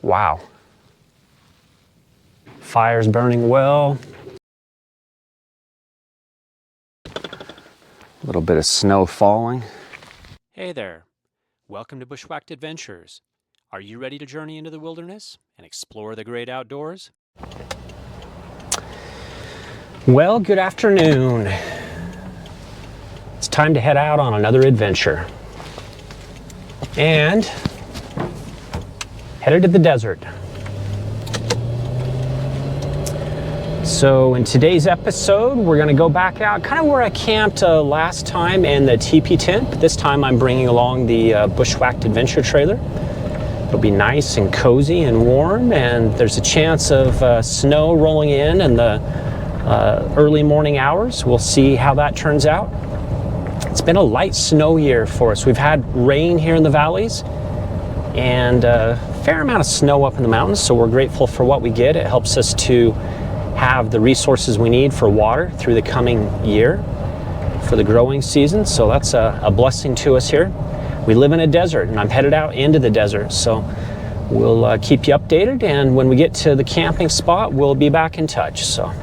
Wow. Fire's burning well. A little bit of snow falling. Hey there. Welcome to Bushwhacked Adventures. Are you ready to journey into the wilderness and explore the great outdoors? Well, good afternoon. It's time to head out on another adventure. And headed to the desert. So in today's episode, we're going to go back out kind of where I camped last time in the teepee tent. But this time I'm bringing along the Bushwhacked adventure trailer. It'll be nice and cozy and warm, and there's a chance of snow rolling in the early morning hours. We'll see how that turns out. It's been a light snow year for us. We've had rain here in the valleys and a fair amount of snow up in the mountains, so we're grateful for what we get. It helps us to have the resources we need for water through the coming year for the growing season, so that's a blessing to us here. We live in a desert, and I'm headed out into the desert, so we'll keep you updated, and when we get to the camping spot, we'll be back in touch. So.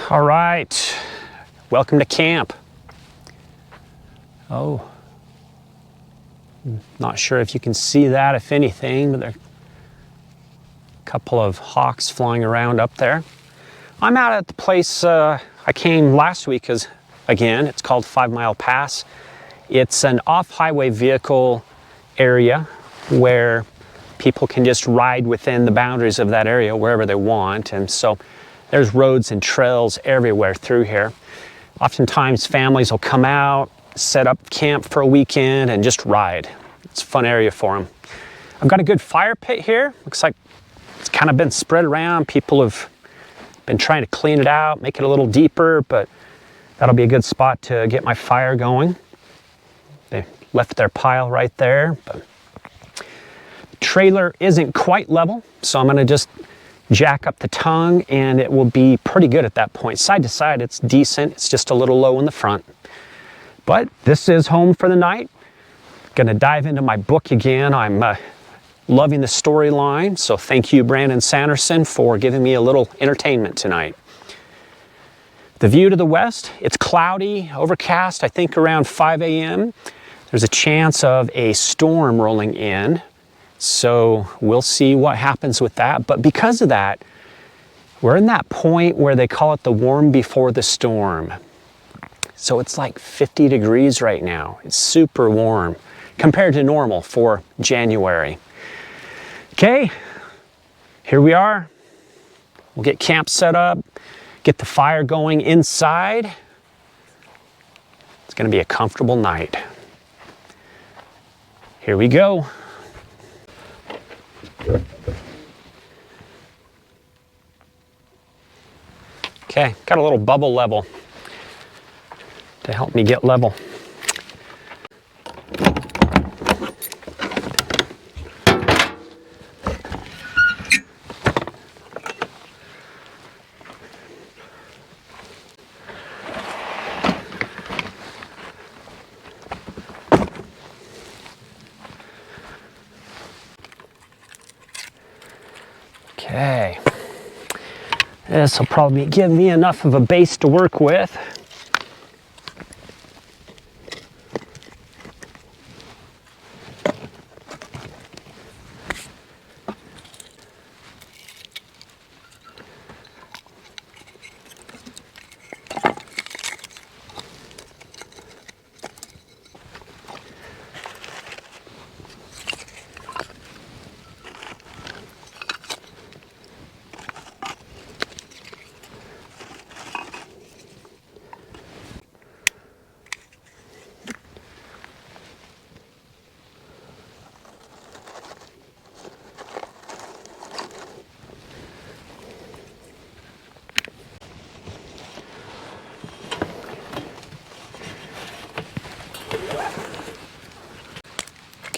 All right, welcome to camp. Oh, not sure if you can see that, if anything, but there are a couple of hawks flying around up there. I'm out at the place I came last week, again, it's called 5 Mile Pass. It's an off-highway vehicle area where people can just ride within the boundaries of that area wherever they want, and so there's roads and trails everywhere through here. Oftentimes families will come out, set up camp for a weekend, and just ride. It's a fun area for them. I've got a good fire pit here. Looks like it's kind of been spread around. People have been trying to clean it out, make it a little deeper, but that'll be a good spot to get my fire going. They left their pile right there, but the trailer isn't quite level, so I'm gonna just jack up the tongue and it will be pretty good at that point. Side to side, it's decent. It's just a little low in the front. But this is home for the night. Gonna dive into my book again. I'm Loving the storyline, so thank you, Brandon Sanderson, for giving me a little entertainment tonight. The view to the west, it's cloudy, overcast, I think around 5 a.m. There's a chance of a storm rolling in, so we'll see what happens with that. But because of that, we're in that point where they call it the warm before the storm. So it's like 50 degrees right now. It's super warm compared to normal for January. Okay, here we are. We'll get camp set up, get the fire going inside. It's gonna be a comfortable night. Here we go. Okay, got a little bubble level to help me get level. Okay, this will probably give me enough of a base to work with.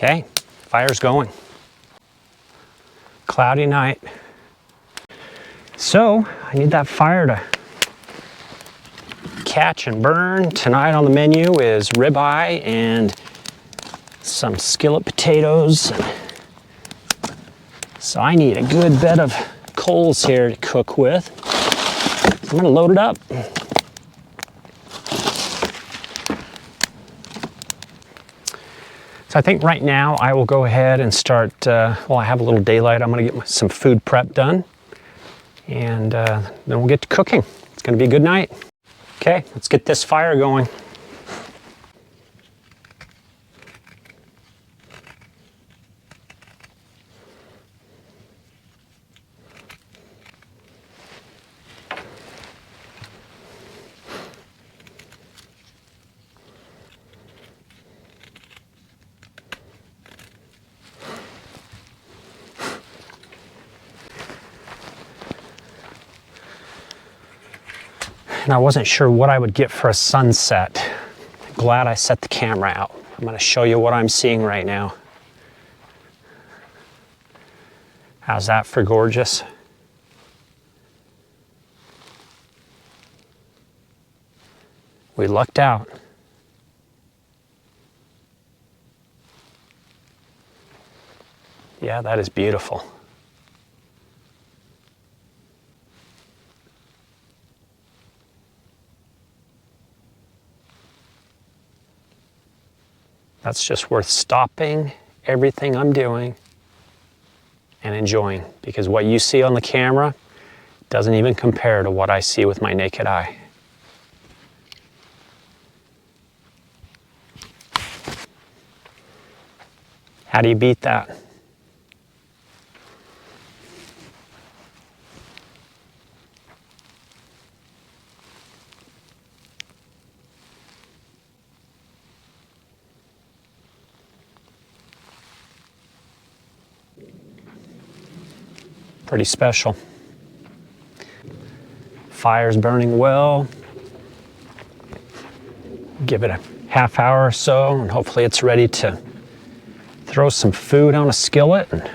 Okay, fire's going. Cloudy night. So I need that fire to catch and burn. Tonight on the menu is ribeye and some skillet potatoes. So I need a good bed of coals here to cook with. So I'm gonna load it up. So I think right now I will go ahead and start, well, I have a little daylight. I'm gonna get some food prep done, and then we'll get to cooking. It's gonna be a good night. Okay, let's get this fire going. And I wasn't sure what I would get for a sunset. Glad I set the camera out. I'm going to show you what I'm seeing right now. How's that for gorgeous? We lucked out. Yeah, that is beautiful. That's just worth stopping everything I'm doing and enjoying, because what you see on the camera doesn't even compare to what I see with my naked eye. How do you beat that? Pretty special. Fire's burning well. Give it a half hour or so, and hopefully it's ready to throw some food on a skillet. And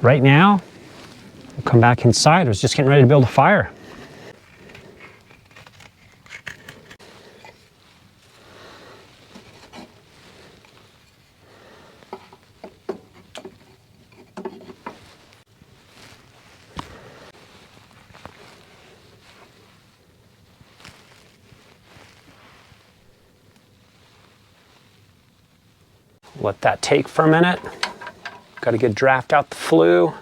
right now, we'll come back inside. I was just getting ready to build a fire. Let that take for a minute. Got a good draft out the flue.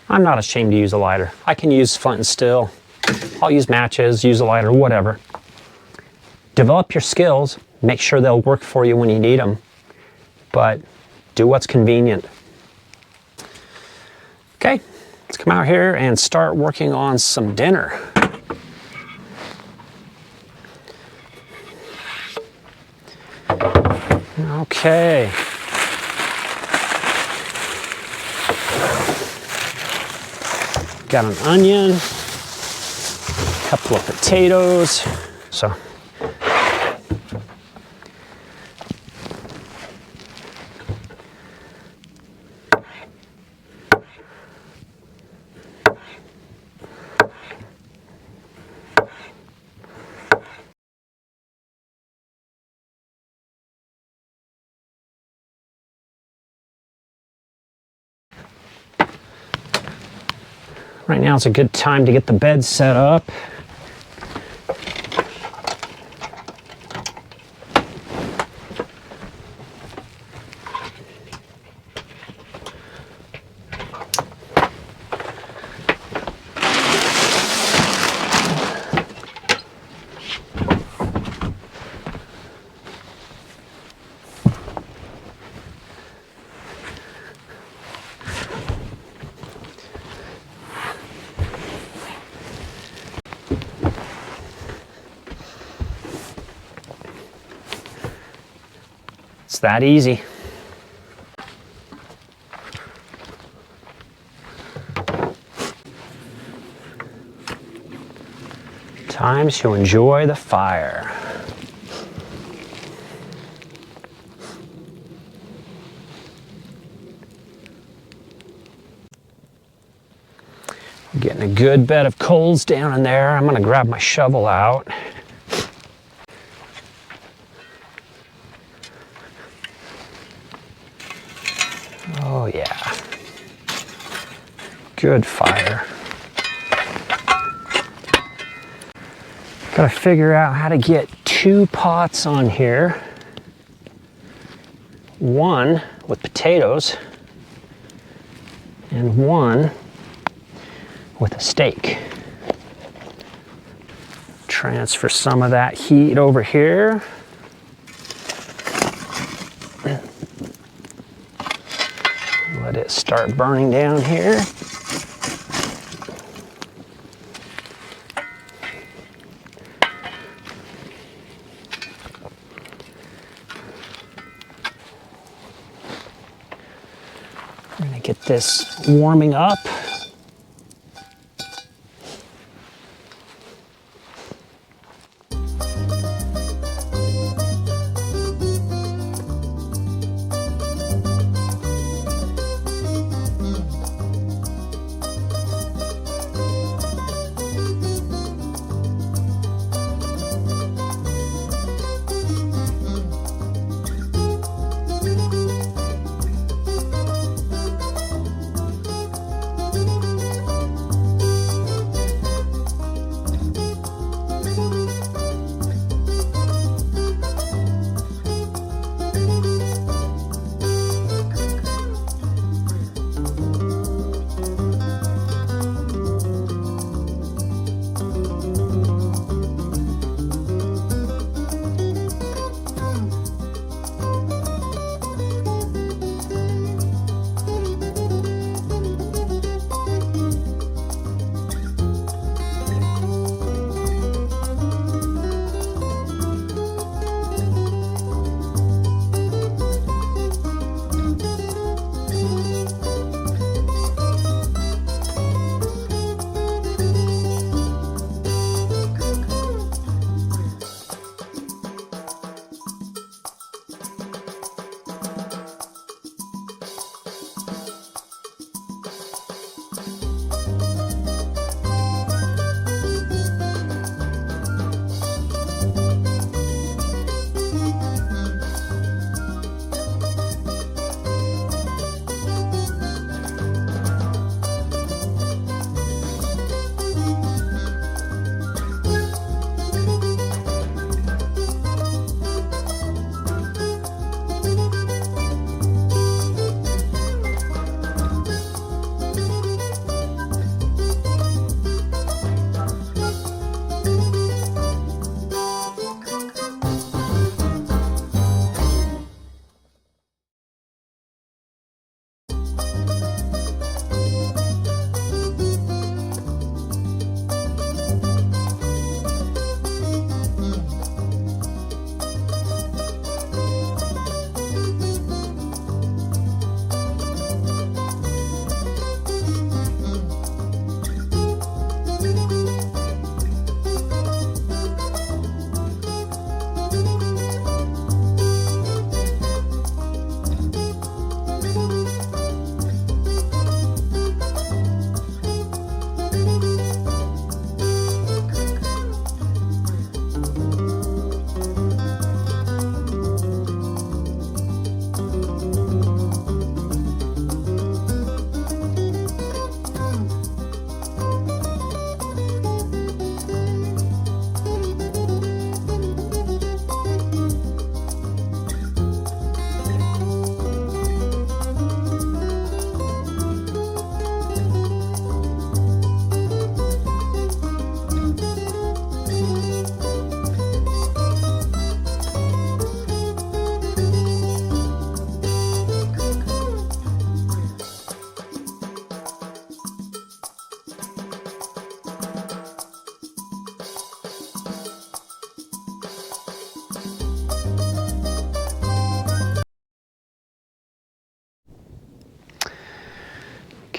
I'm not ashamed to use a lighter. I can use flint and steel. I'll use matches, use a lighter, whatever. Develop your skills. Make sure they'll work for you when you need them. But do what's convenient. Okay, let's come out here and start working on some dinner. Okay. Got an onion, a couple of potatoes. So right now it's a good time to get the bed set up. It's that easy. Time to enjoy the fire. Getting a good bed of coals down in there. I'm gonna grab my shovel out. Oh yeah, good fire. Gotta figure out how to get 2 pots on here. One with potatoes and one with a steak. Transfer some of that heat over here. Let it start burning down here. I'm going to get this warming up.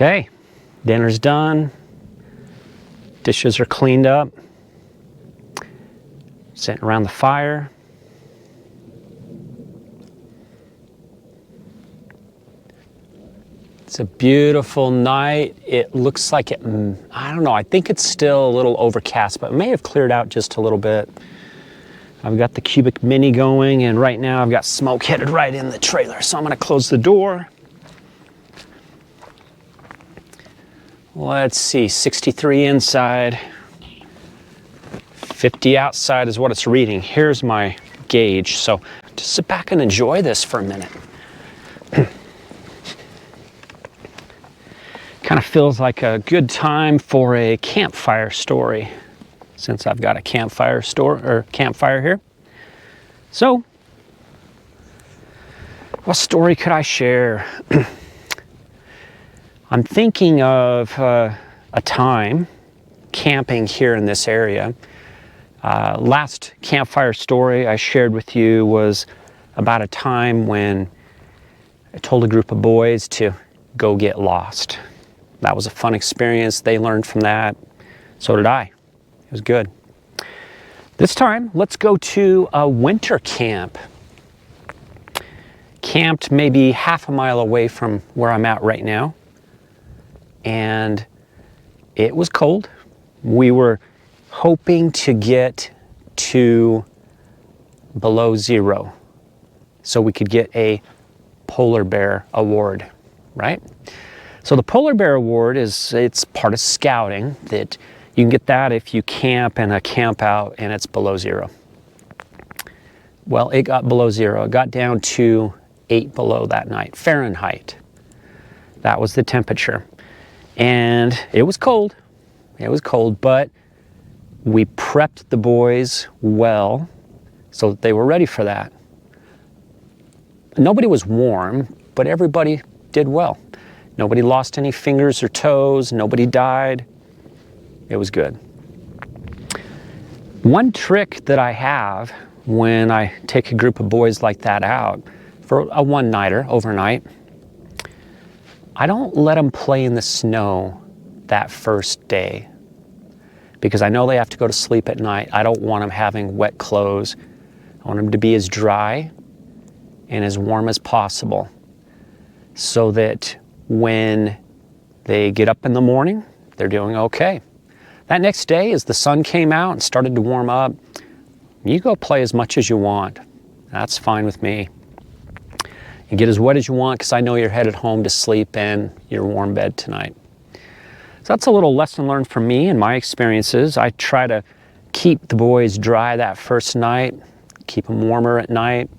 Okay, dinner's done. Dishes are cleaned up. Sitting around the fire. It's a beautiful night. It looks like it, I don't know, I think it's still a little overcast, but it may have cleared out just a little bit. I've got the Cubic Mini going, and right now I've got smoke headed right in the trailer. So I'm gonna close the door. Let's see, 63 inside, 50 outside is what it's reading. Here's my gauge. So just sit back and enjoy this for a minute. Kind of feels like a good time for a campfire story, since I've got a campfire campfire here. So, what story could I share? I'm thinking of a time camping here in this area. Last campfire story I shared with you was about a time when I told a group of boys to go get lost. That was a fun experience. They learned from that. So did I. It was good. This time, let's go to a winter camp. Camped maybe half a mile away from where I'm at right now. And it was cold. We were hoping to get to below zero so we could get a polar bear award, right? So the Polar Bear Award it's part of scouting, that you can get that if you camp in a camp out and it's below zero. Well, it got below zero. It got down to 8 below that night, Fahrenheit. That was the temperature. And it was cold. It was cold, but we prepped the boys well so that they were ready for that. Nobody was warm, but everybody did well. Nobody lost any fingers or toes. Nobody died. It was good. One trick that I have when I take a group of boys like that out for a one-nighter overnight, I don't let them play in the snow that first day, because I know they have to go to sleep at night. I don't want them having wet clothes. I want them to be as dry and as warm as possible, so that when they get up in the morning, they're doing okay. That next day, as the sun came out and started to warm up, you go play as much as you want. That's fine with me. You get as wet as you want, because I know you're headed home to sleep in your warm bed tonight. So that's a little lesson learned from me and my experiences. I try to keep the boys dry that first night, keep them warmer at night,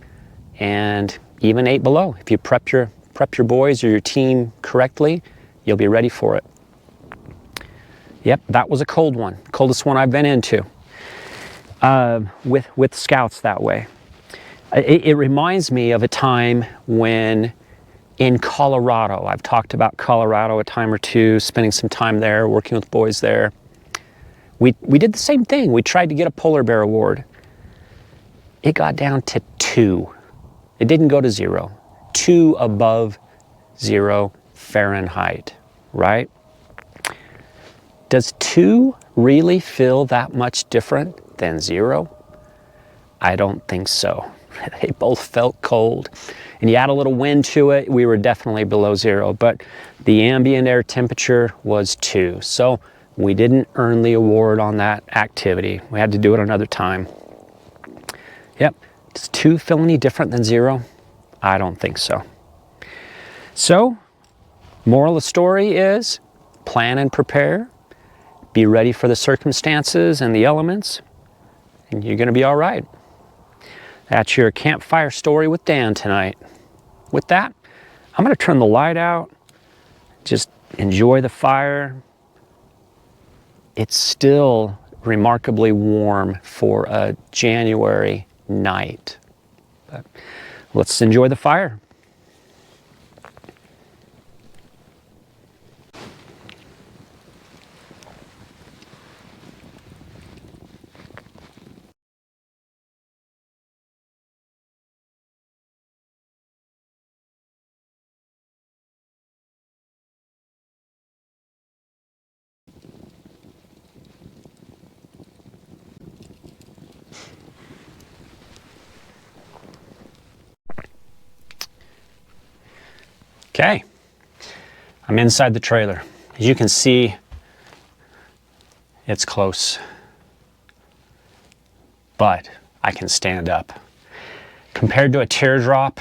and even 8 below. If you prep your boys or your team correctly, you'll be ready for it. Yep, that was a cold one. Coldest one I've been into with scouts that way. It reminds me of a time when in Colorado, I've talked about Colorado a time or two, spending some time there, working with boys there. We did the same thing. We tried to get a polar bear award. It got down to 2. It didn't go to 0. 2 above 0 Fahrenheit, right? Does 2 really feel that much different than 0? I don't think so. They both felt cold. And you add a little wind to it, we were definitely below 0, but the ambient air temperature was 2. So we didn't earn the award on that activity. We had to do it another time. Yep, does 2 feel any different than 0? I don't think so. So, moral of the story is plan and prepare. Be ready for the circumstances and the elements, and you're going to be all right. That's your campfire story with Dan tonight. With that, I'm going to turn the light out. Just enjoy the fire. It's still remarkably warm for a January night. But let's enjoy the fire. Okay, I'm inside the trailer. As you can see, it's close, but I can stand up. Compared to a teardrop,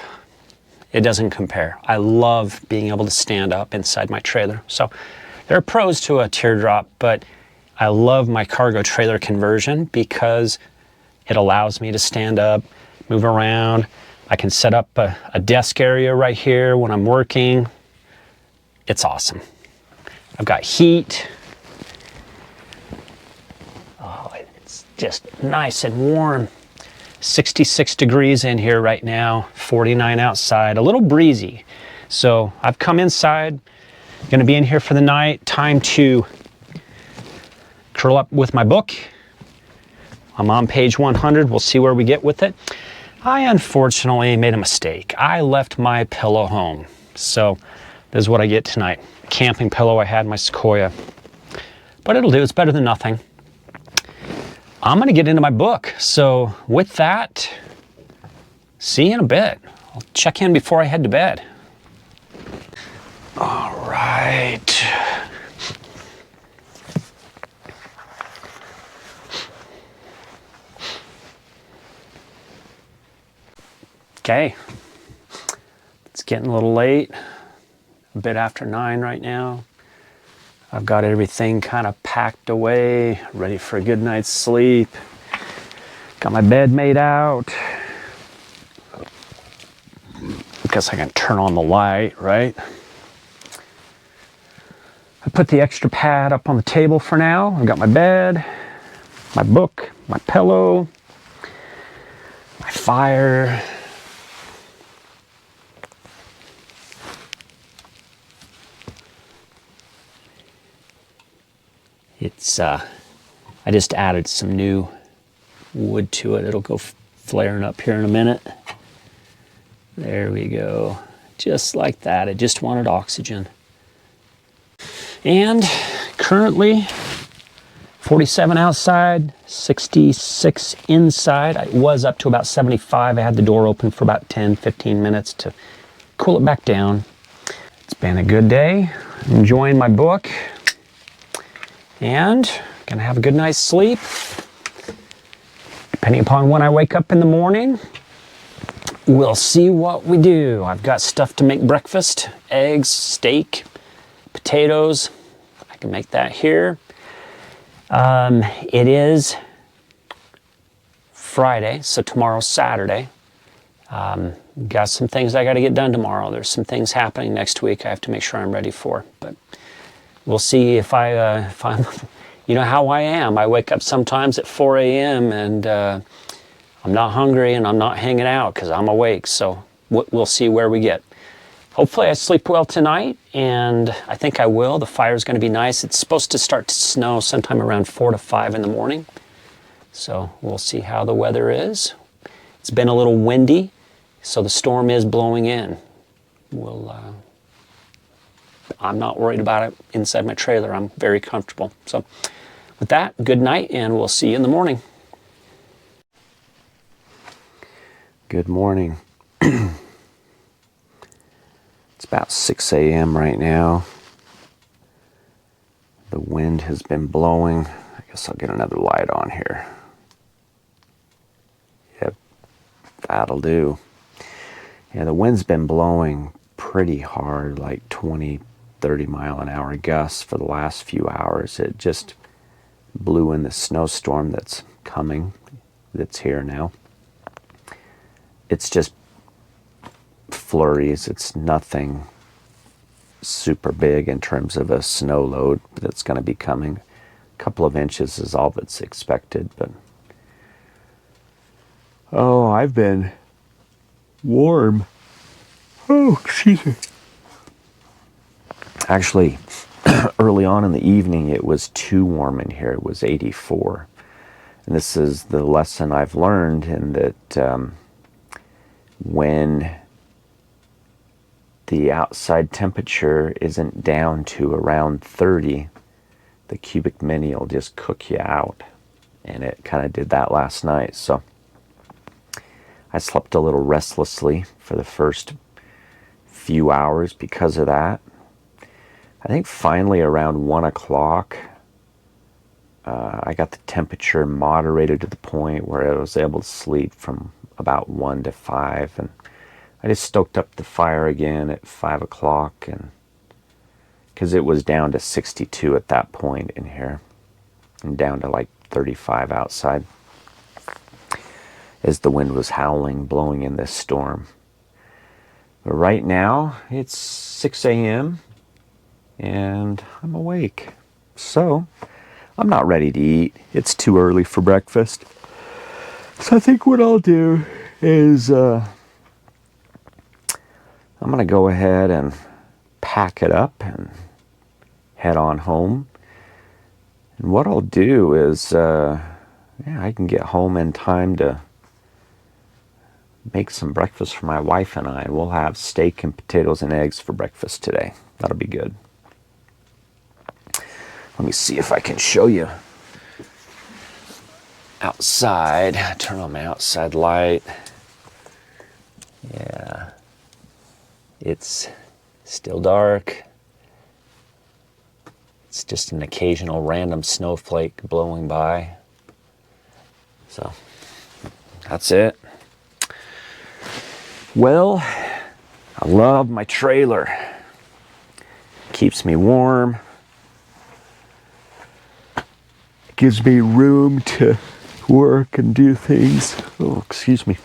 it doesn't compare. I love being able to stand up inside my trailer. So there are pros to a teardrop, but I love my cargo trailer conversion because it allows me to stand up, move around. I can set up a desk area right here when I'm working. It's awesome. I've got heat. Oh, it's just nice and warm. 66 degrees in here right now, 49 outside, a little breezy. So I've come inside, gonna be in here for the night. Time to curl up with my book. I'm on page 100, we'll see where we get with it. I unfortunately made a mistake. I left my pillow home. So this is what I get tonight. Camping pillow I had in my Sequoia. But it'll do, it's better than nothing. I'm gonna get into my book. So with that, see you in a bit. I'll check in before I head to bed. All right. Okay, it's getting a little late, a bit after 9 right now. I've got everything kind of packed away, ready for a good night's sleep. Got my bed made out. I guess I can turn on the light, right? I put the extra pad up on the table for now. I've got my bed, my book, my pillow, my fire. It's, I just added some new wood to it. It'll go flaring up here in a minute. There we go. Just like that. It just wanted oxygen. And currently, 47 outside, 66 inside. I was up to about 75. I had the door open for about 10, 15 minutes to cool it back down. It's been a good day. Enjoying my book. And gonna have a good night's sleep. Depending upon when I wake up in the morning, we'll see what we do. I've got stuff to make breakfast, eggs, steak, potatoes. I can make that here. It is Friday, so tomorrow's Saturday. Got some things I gotta get done tomorrow. There's some things happening next week I have to make sure I'm ready for, but we'll see if I'm, you know how I am. I wake up sometimes at 4 a.m. and I'm not hungry and I'm not hanging out because I'm awake. So we'll see where we get. Hopefully I sleep well tonight, and I think I will. The fire's going to be nice. It's supposed to start to snow sometime around 4 to 5 in the morning. So we'll see how the weather is. It's been a little windy, so the storm is blowing in. I'm not worried about it inside my trailer. I'm very comfortable. So with that, good night, and we'll see you in the morning. Good morning. It's about 6 a.m. right now. The wind has been blowing. I guess I'll get another light on here. Yep, that'll do. Yeah, the wind's been blowing pretty hard, like 20, 30 mile an hour gusts for the last few hours. It just blew in the snowstorm that's coming, that's here now. It's just flurries. It's nothing super big in terms of a snow load that's going to be coming. A couple of inches is all that's expected, but oh, I've been warm. Oh, excuse me. Actually, early on in the evening, it was too warm in here. It was 84. And this is the lesson I've learned, in that when the outside temperature isn't down to around 30, the cubic mini will just cook you out. and it kind of did that last night. So I slept a little restlessly for the first few hours because of that. I think finally around 1 o'clock, I got the temperature moderated to the point where I was able to sleep from about 1 to 5, and I just stoked up the fire again at 5 o'clock, and because it was down to 62 at that point in here, and down to like 35 outside, as the wind was howling, blowing in this storm. But right now, it's 6 a.m., and I'm awake. So, I'm not ready to eat. It's too early for breakfast. So I think what I'll do is I'm going to go ahead and pack it up and head on home. And what I'll do is I can get home in time to make some breakfast for my wife and I. We'll have steak and potatoes and eggs for breakfast today. That'll be good. Let me see if I can show you outside. Turn on my outside light. Yeah, it's still dark. It's just an occasional random snowflake blowing by. So that's it. Well, I love my trailer. Keeps me warm. Gives me room to work and do things. Oh, excuse me.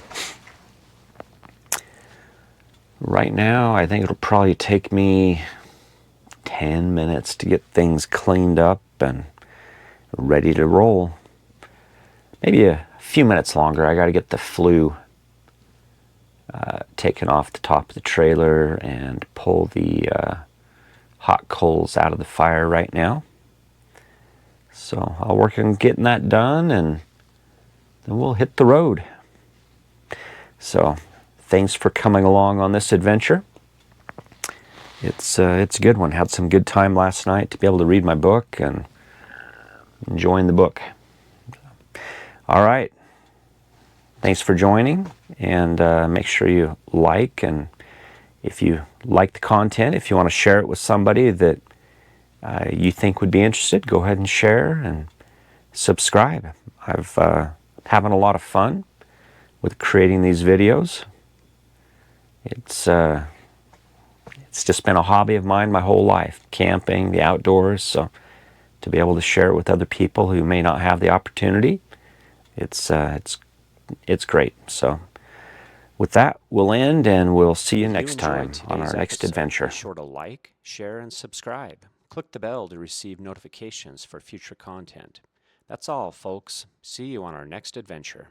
Right now, I think it'll probably take me 10 minutes to get things cleaned up and ready to roll. Maybe a few minutes longer. I got to get the flue taken off the top of the trailer and pull the hot coals out of the fire right now. So I'll work on getting that done, and then we'll hit the road. So thanks for coming along on this adventure. It's a good one. Had some good time last night to be able to read my book and enjoying the book. All right. Thanks for joining, and make sure you like, and if you like the content, if you want to share it with somebody that you think would be interested, go ahead and share and subscribe. I've having a lot of fun with creating these videos. It's just been a hobby of mine my whole life, camping, the outdoors. So to be able to share it with other people who may not have the opportunity, it's great. So with that, we'll end, and we'll see you next time on our next adventure. Be sure to like, share, and subscribe. Click the bell to receive notifications for future content. That's all, folks. See you on our next adventure.